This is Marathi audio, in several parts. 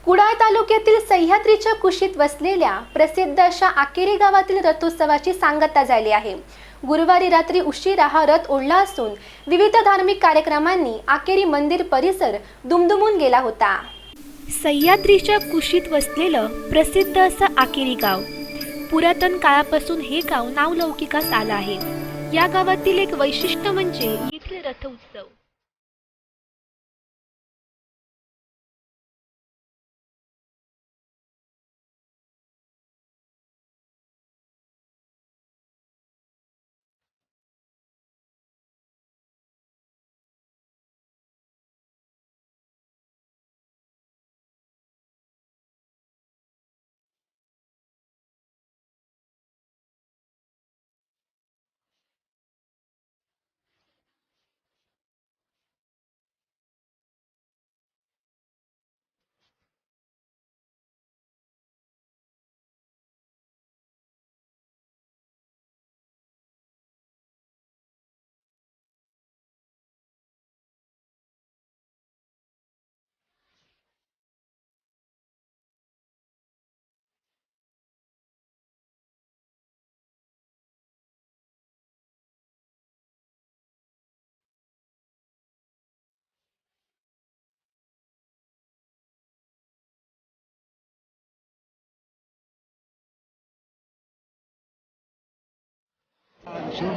कुडाळ तालुक्यातील सह्याद्रीच्या कुशीत वसलेल्या प्रसिद्ध अशा आकेरी गावातील रथोत्सवाची सांगता झाली आहे। गुरुवारी रात्री उशिरा हा रथ ओढला असून विविध धार्मिक कार्यक्रमांनी आकेरी मंदिर परिसर दुमदुमून गेला होता। सह्याद्रीच्या कुशीत वसलेलं प्रसिद्ध असं आकेरी गाव पुरातन काळापासून हे गाव नावलौकिकास आलं आहे। या गावातील एक वैशिष्ट्य म्हणजे येथील रथ उत्सव।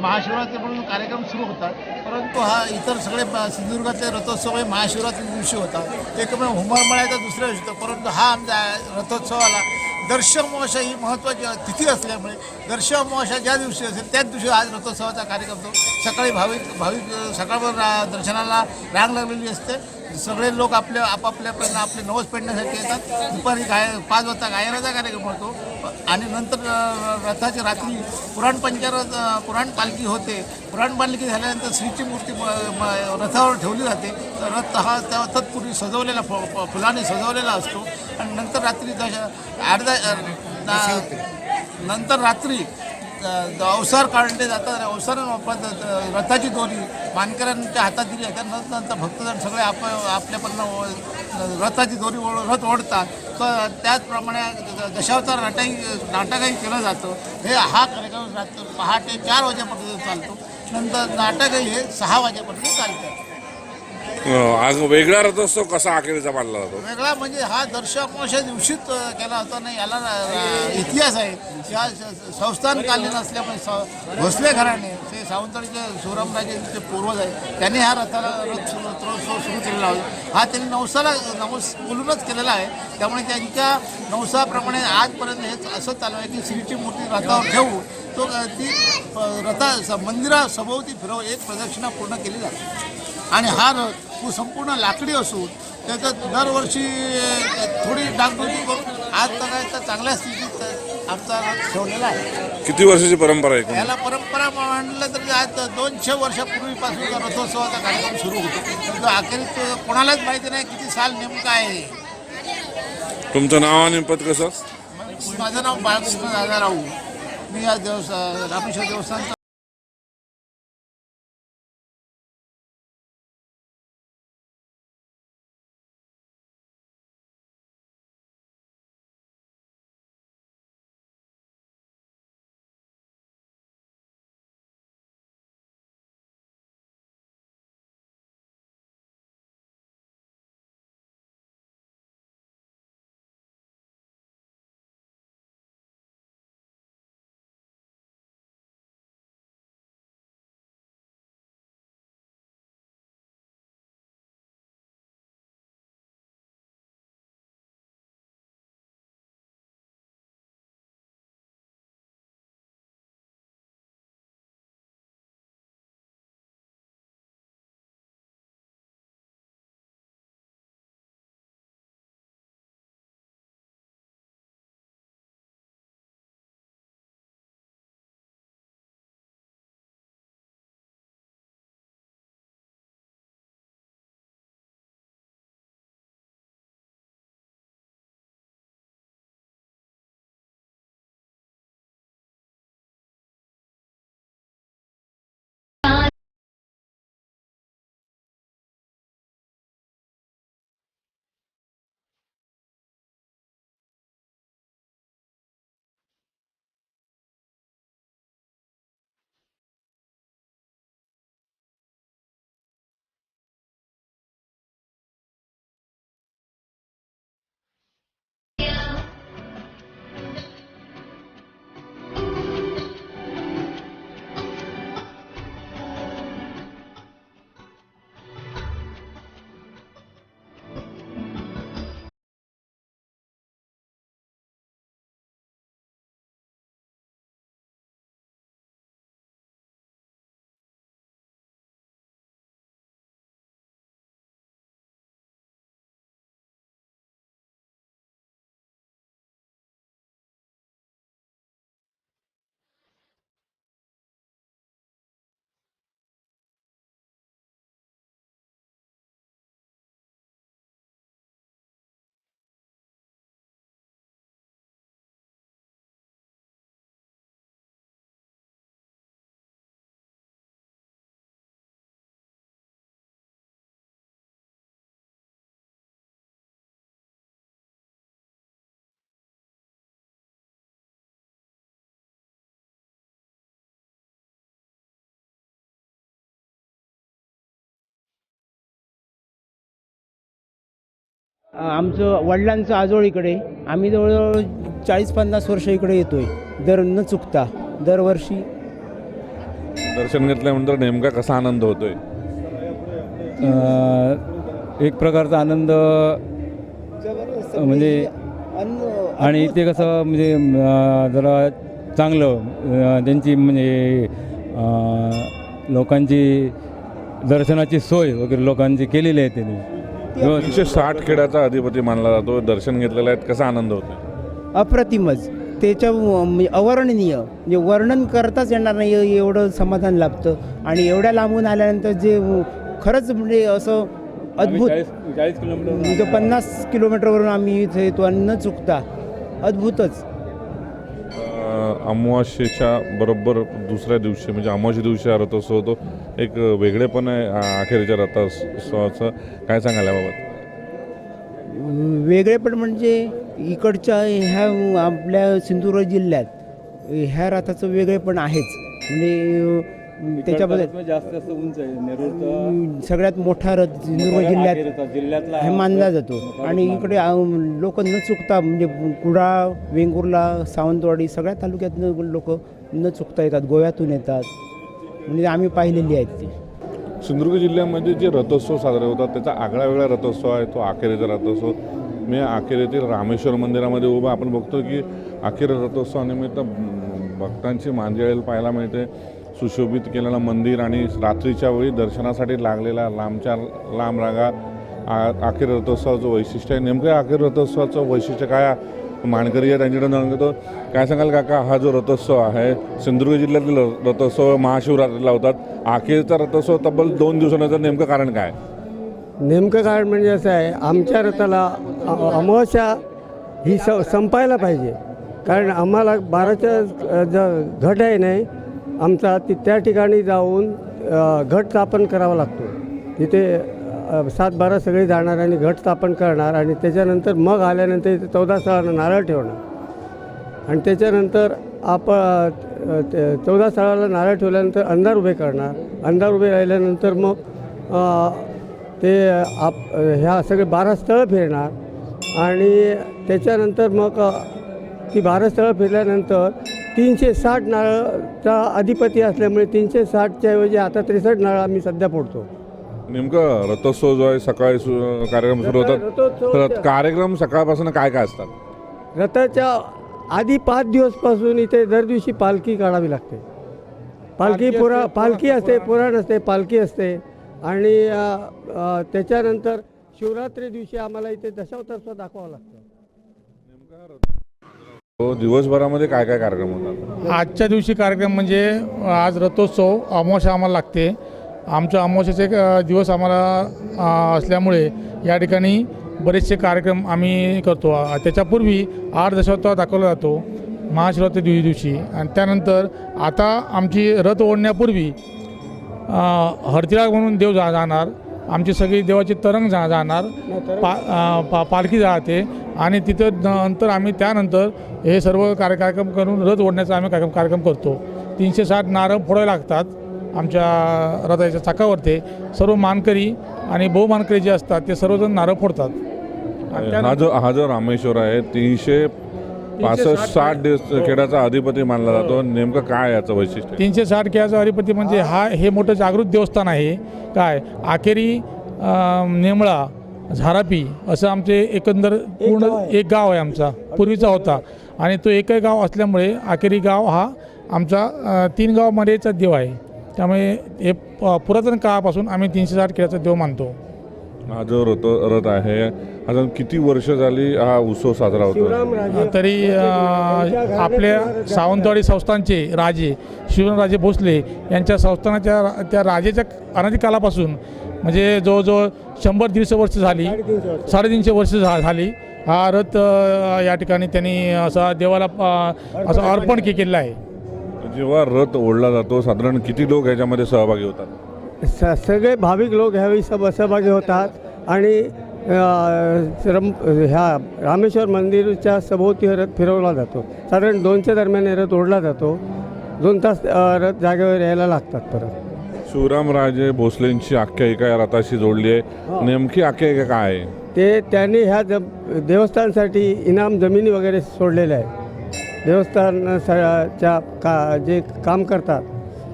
महाशिवरात्री म्हणून कार्यक्रम सुरू होतात, परंतु हा इतर सगळे सिंधुदुर्गातले रथोत्सव हे महाशिवरात्री दिवशी होतात। एकमेव हुंबरमळ्याचा दुसऱ्या दिवशी होतो, परंतु हा आमच्या रथोत्सवाला दर्शमोशा ही महत्त्वाची तिथी असल्यामुळे दर्शमोशा ज्या दिवशी असेल त्याच दिवशी आज रथोत्सवाचा कार्यक्रम होतो। सकाळी भाविक सकाळवर दर्शनाला रांग लागलेली असते। सगळे लोक आपापल्यापर्यंत आपले नवस पेटण्यासाठी येतात। दुपारी 5 वाजता गायनाचा कार्यक्रम होतो आणि नंतर रथाची रात्री पुराण पालखी होते। पुराण पालखी झाल्यानंतर श्रीची मूर्ती रथावर ठेवली जाते। रथ हा तत्पूर्वी सजवलेला फुलाने सजवलेला असतो आणि नंतर रात्री नंतर रात्री अवसार काढले जातात। अवसार रथाची दोरी मानकऱ्यांच्या हातात दिली आहे। त्यानंतर भक्तजन सगळे आपल्यापर्यंत रथाची दोरी रथ ओढतात। तर त्याचप्रमाणे दशावतार नाटकही केलं जातं। हा कार्यक्रम पहाटे 4 वाजेपर्यंत चालतो। नंतर नाटकही हे 6 वाजेपर्यंत चालतं। आज वेगळा रथोत्सव कसा आखेरीचा मानला जातो? वेगळा म्हणजे हा दर्शमोशा दिवशीच केला होता नाही, याला इतिहास आहे। या संस्थानकालीन असल्यामुळे भोसले घराणे ते सावंतवाडीचे शिवरामराजेंचे पूर्वज आहेत, त्यांनी हा रथोत्सव सुरू केलेला होता। हा त्यांनी नवस बोलूनच केलेला आहे। त्यामुळे त्यांच्या नवसाप्रमाणे आजपर्यंत हे असं चालू आहे की श्रीची मूर्ती रथावर ठेवू तो ती मंदिरासभोवती एक प्रदक्षिणा पूर्ण केली जाते आणि हा रथ संपूर्ण लाकडी असून त्याच्यात दरवर्षी थोडी डागडुजी करून आज तर चांगल्या स्थितीत आमचा रथ ठेवलेला आहे। किती वर्षाची परंपरा आहे? याला परंपरा म्हणलं तर आज 200 वर्षापूर्वीपासून रथोत्सवाचा कार्यक्रम सुरू होतो। अखेरीत कोणालाच माहिती नाही किती साल नेमकं आहे। तुमचं नाव आणि पद कसं? माझं नाव बाळकृष्ण दादा राऊ। मी या रामेश्वर देवस्थानचा आमचं वडिलांचं आजोळ इकडे, आम्ही जवळजवळ 40-50 वर्ष इकडे येतो आहे दर न चुकता दरवर्षी. दर्शन घेतल्यानंतर नेमका कसा आनंद होतोय? एक प्रकारचा आनंद म्हणजे आणि ते कसं म्हणजे जरा चांगलं त्यांची म्हणजे लोकांची दर्शनाची सोय वगैरे लोकांची केलेली आहे त्यांनी. 360 खेड्याचा अधिपती मानला जातो, दर्शन घेतलेलं आहे, कसा आनंद होतोय? अप्रतिमच, त्याच्या म्हणजे अवर्णनीय, म्हणजे वर्णन करताच येणार नाही एवढं समाधान लाभतं. आणि एवढ्या लांबून आल्यानंतर जे खरंच म्हणजे असं अद्भुत, 40 किलोमीटर इथं 50 किलोमीटरवरून आम्ही इथे येतो आणि न चुकता अद्भुतच. अमावास्येच्या बरोबर दुसऱ्या दिवशी म्हणजे अमावास्ये दिवशी हा रथोत्सव होतो, एक वेगळेपण आहे अखेरच्या रथोत्सवाचं, काय सांगाल याबाबत? वेगळेपण म्हणजे इकडच्या ह्या आपल्या सिंधुदुर्ग जिल्ह्यात ह्या रथाचं वेगळेपण आहेच. म्हणजे त्याच्याबद्दल जास्त असं उंच आहे. नेरूरचा सगळ्यात मोठा रथ सिंधुदुर्ग जिल्ह्यात हे मानला जातो. आणि इकडे लोक न चुकता म्हणजे कुडाळ, वेंगुर्ला, सावंतवाडी सगळ्या तालुक्यातनं लोक न चुकता येतात, गोव्यातून येतात. म्हणजे आम्ही पाहिलेली आहेत ती. सिंधुदुर्ग जिल्ह्यामध्ये जे रथोत्सव साजरे होतात त्याचा आगळा वेगळा रथोत्सव आहे तो आखेरीचा रथोत्सव. मी आखेरीतील रामेश्वर मंदिरामध्ये उभा, आपण बघतो की आखेरी रथोत्सवानिमित्त भक्तांची मांदियाळी पाहायला मिळते. सुशोभित केलेलं मंदिर आणि रात्रीच्या वेळी दर्शनासाठी लागलेला लांबच्या लांब रांगा आखेर रथोत्सवाचं वैशिष्ट्य आहे. नेमकं आखेर रथोत्सवाचं वैशिष्ट्य काय मानकरी आहे त्यांच्याकडे जाणून घेतो. काय सांगाल काका, हा जो रथोत्सव आहे सिंधुदुर्ग जिल्ह्यातील रथोत्सव महाशिवरात्रीला होतात, अखेरचा रथोत्सव तब्बल 2 दिवसानंतर नेमकं कारण काय? नेमकं कारण म्हणजे असं आहे, आमच्या रथाला अमावस्या ही संपायला पाहिजे. कारण आम्हाला 12चा घट आहे नाही आमचा, त्या ठिकाणी जाऊन घट स्थापन करावा लागतो. तिथे 7-12 सगळे जाणार आणि घट स्थापन करणार आणि त्याच्यानंतर मग आल्यानंतर इथे 14 स्थळांना नारळ ठेवणार आणि त्याच्यानंतर 14 स्थळाला नारळ ठेवल्यानंतर अंधार उभे करणार. अंधार उभे राहिल्यानंतर मग ते ह्या सगळे 12 स्थळं फिरणार आणि त्याच्यानंतर मग ती 12 स्थळं फिरल्यानंतर 360 नारळचा अधिपती असल्यामुळे 360च्या ऐवजी आता 63 नारळ आम्ही सध्या फोडतो. नेमकं रथोत्सव जो आहे सकाळी कार्यक्रम सुरू होतात, कार्यक्रम सकाळपासून काय काय असतात? रथाच्या आधी 5 दिवसपासून इथे दर दिवशी पालखी काढावी लागते. पालखी असते, पुराण असते, पालखी असते आणि त्याच्यानंतर शिवरात्री दिवशी आम्हाला इथे दशावतार दाखवावं लागतं. दिवसभरामध्ये काय काय कार्यक्रम होतात? आजच्या दिवशी कार्यक्रम म्हणजे आज रथोत्सव अमावास्या आम्हाला लागते. आमच्या अमावास्याचे दिवस आम्हाला असल्यामुळे या ठिकाणी बरेचसे कार्यक्रम आम्ही करतो. त्याच्यापूर्वी 8 दशावतार दाखवला जातो महाशिवरात्री दिवशी आणि त्यानंतर आता आमची रथ ओढण्यापूर्वी हरतीराग म्हणून देव जाणार, आमची सगळी देवाची तरंग जाणार, पालखी जाते आणि तिथं नंतर आम्ही त्यानंतर हे सर्व कार्यक्रम करून रथ ओढण्याचा आम्ही कार्यक्रम करतो. 360 नारळ फोडायला लागतात आमच्या रथाच्या चाकावरती. सर्व मानकरी आणि बहुमानकरी जे असतात ते सर्वजण नारळ फोडतात. हा जो रामेश्वर आहे 365 दिवस खेड्याचा अधिपती मानला जातो, नेमकं काय याचं वैशिष्ट्य? 360 खेड्याचा अधिपती म्हणजे हे मोठं जागृत देवस्थान आहे. काय आखेरी, नेमळा, झारापी असं आमचे एकंदर पूर्ण एक गाव आहे आमचा, पूर्वीचा होता आणि तो एकही गाव असल्यामुळे आखेरी गाव हा आमचा 3 गावामध्येचा देव आहे. त्यामुळे हे पुरातन काळापासून आम्ही 360 खेड्याचा देव मानतो. हा जो रथ आहे अजून किती वर्ष झाली हा उत्सव साजरा होतो? तरी आपल्या सावंतवाडी संस्थानचे राजे शिवरामराजे भोसले यांच्या संस्थानाच्या त्या राजेच्या अनादिकालापासून म्हणजे जवळजवळ 100-150 वर्ष झाली, 350 वर्ष झाली हा रथ या ठिकाणी त्यांनी असा देवाला असं अर्पण केलेलं आहे. जेव्हा रथ ओढला जातो साधारण किती लोक ह्याच्यामध्ये सहभागी होतात? सगळे भाविक लोक ह्यावेळी सहभागी होतात आणि ह्या रामेश्वर मंदिरच्या सभोवती रथ फिरवला जातो. साधारण 2च्या दरम्यान रथ ओढला जातो. 2 तास रथ जागेवर यायला लागतात. परत शिवरामराजे भोसलेंची आख्यायिका या रथाशी जोडली आहे, नेमकी आख्यायिका काय आहे? त्यांनी ह्या देवस्थानासाठी इनाम जमिनी वगैरे सोडलेल्या आहे. देवस्थानाच्या जे काम करतात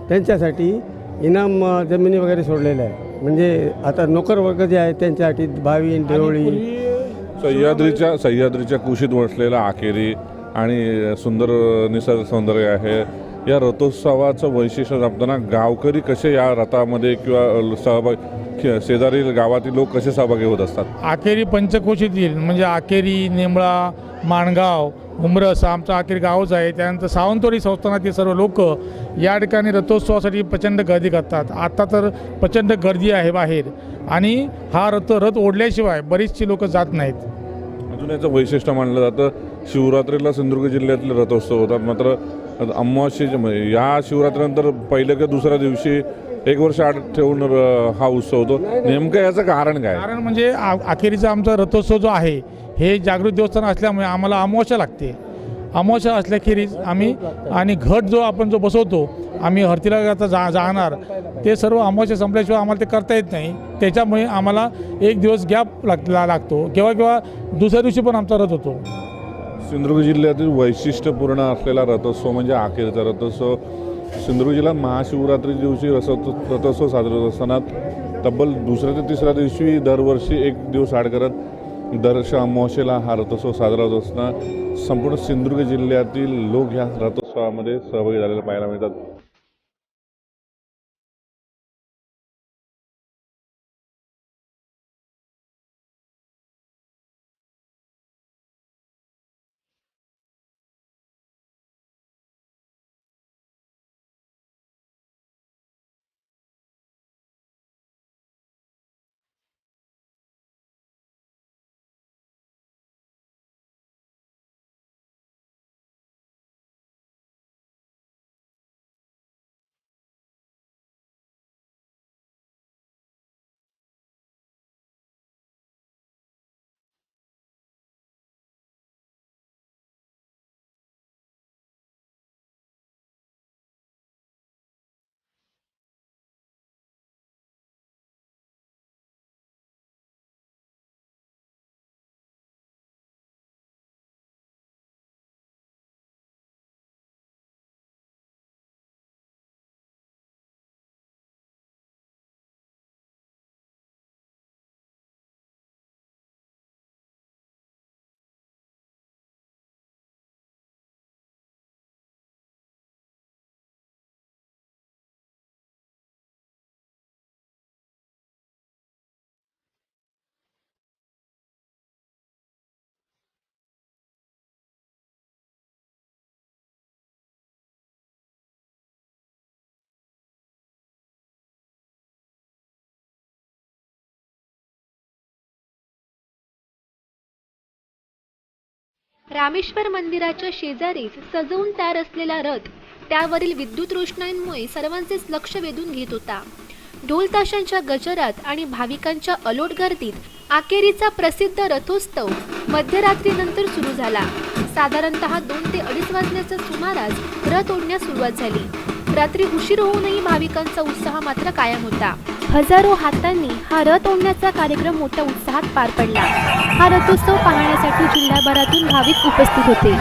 त्यांच्यासाठी इनाम जमिनी वगैरे सोडलेल्या आहे. म्हणजे आता नोकर वर्ग जे आहे त्यांच्यासाठी भावी देवळी सह्याद्रीच्या कुशीत वसलेला आकेरी आणि सुंदर निसर्ग सौंदर्य आहे. या रथोत्सवाचं वैशिष्ट्य जपताना गावकरी कसे या रथामध्ये किंवा शेजारील गावातील लोक कसे सहभागी होत असतात? आकेरी पंचकोशीतील म्हणजे आकेरी, नेमळा, माणगाव, उमरस आमचं आकेरी गावच आहे. त्यानंतर सावंतवाडी संस्थानातील सर्व लोक या ठिकाणी रथोत्सवासाठी प्रचंड गर्दी करतात. आता तर प्रचंड गर्दी आहे बाहेर आणि हा रथ ओढल्याशिवाय बरीचशी लोक जात नाहीत. अजून याचं वैशिष्ट्य मानलं जातं, शिवरात्रीला सिंधुदुर्ग जिल्ह्यातले रथोत्सव होतात. मात्र अमावास्येच्या या शिवरात्रीनंतर पहिल्या किंवा दुसऱ्या दिवशी एक वर्ष आड ठेवून हा उत्सव होतो. नेमकं याचं कारण काय? कारण म्हणजे अखेरीचा आमचा रथोत्सव जो आहे हे जागृत देवस्थान असल्यामुळे आम्हाला अमावास्या लागते. अमावास्या असल्याखेरीज आम्ही आणि घट जो आपण जो बसवतो आम्ही हरतीला जाणार ते सर्व अमावास्या संपल्याशिवाय आम्हाला ते करता येत नाही. त्याच्यामुळे आम्हाला एक दिवस गॅप लागतो. केव्हा दुसऱ्या दिवशी पण आमचा रथ होतो. सिंधुदुर्ग जिल्ह्यातील वैशिष्ट्यपूर्ण असलेला रथोत्सव म्हणजे आखेरीचा रथोत्सव. सिंधुदुर्ग जिल्ह्यात महाशिवरात्री दिवशी रथोत्सव साजरा होत असताना तब्बल दुसऱ्या ते तिसऱ्या दिवशी दरवर्षी एक दिवस आड करत दर अमावास्येला हा रथोत्सव साजरा होत असताना संपूर्ण सिंधुदुर्ग जिल्ह्यातील लोक ह्या रथोत्सवामध्ये सहभागी झालेले पाहायला मिळतात. रामेश्वर मंदिराच्या शेजारीच सजवून तयार असलेला रथ त्यावरील विद्युत रोषणाईंमुळे सर्वांचेच लक्ष वेधून घेत होता. ढोल ताशांच्या गजरात आणि भाविकांच्या अलोट गर्दीत आकेरीचा प्रसिद्ध रथोत्सव मध्यरात्रीनंतर सुरू झाला. साधारणतः 2 ते 2:30 वाजण्याच्या सुमारास रथ ओढण्यास सुरुवात झाली. रात्री उशीर होऊनही भाविकांचा उत्साह मात्र कायम होता. हजारो हातांनी हा रथ ओढण्याचा कार्यक्रम मोठ्या उत्साहात पार पडला. हा रथोत्सव पाहण्यासाठी जिल्ह्याभरातून भाविक उपस्थित होते.